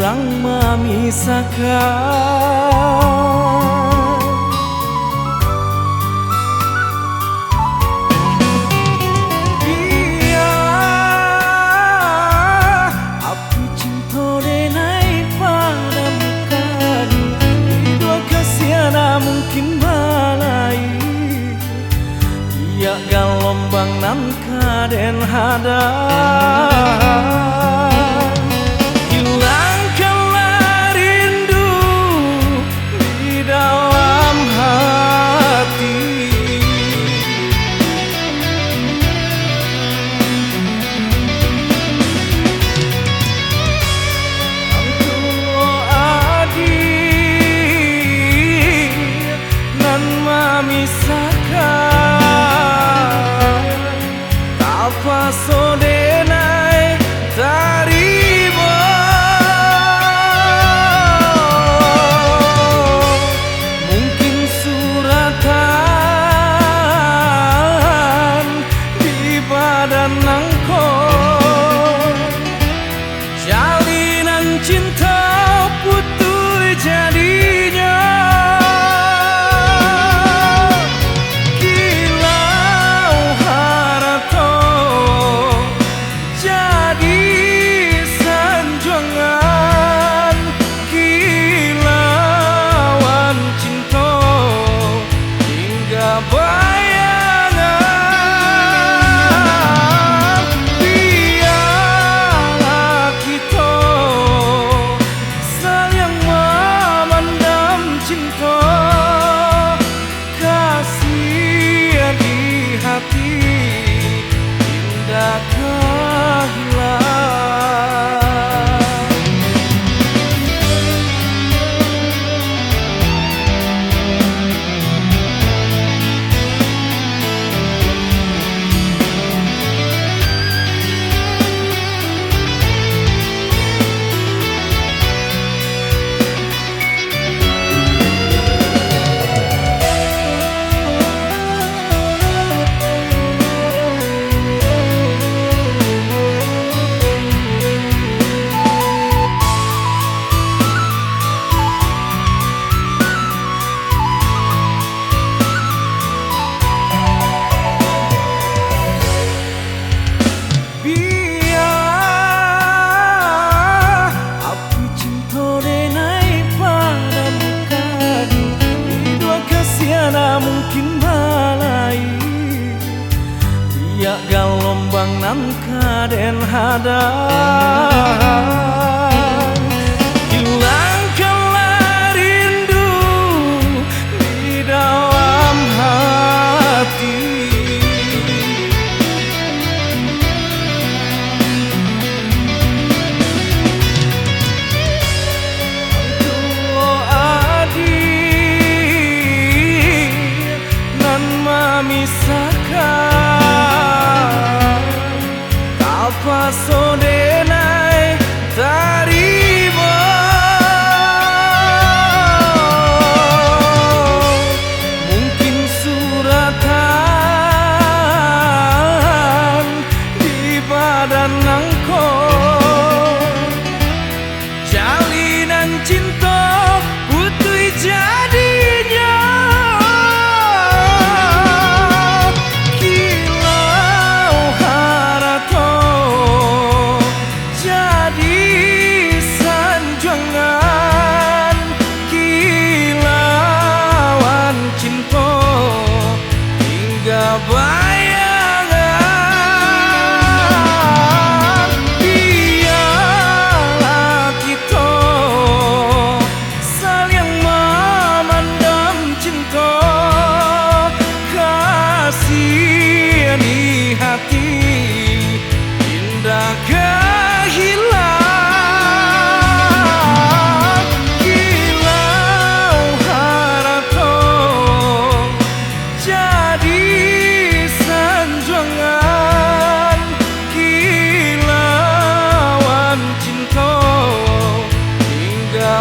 urang memisahkan. Mungkin balai ia galombang nan kaden hadang hilangkanlah rindu di dalam hati. Misahkan tanpa sodenai tarimo mungkin suratan di badan nangkon jalinan cinta putus jadinya. Mungkin balai ia galombang nan kaden hadang hilangkanlah rindu di dalam hati. Misahkan tanpa sodenai tarimo mungkin suratan di badan nangkon jalinan cinta putus jadinya. Bayangan biarlah kita saling memandang cinta kasih di hati indah kehilang kilau harato jadi kilauan cinta hingga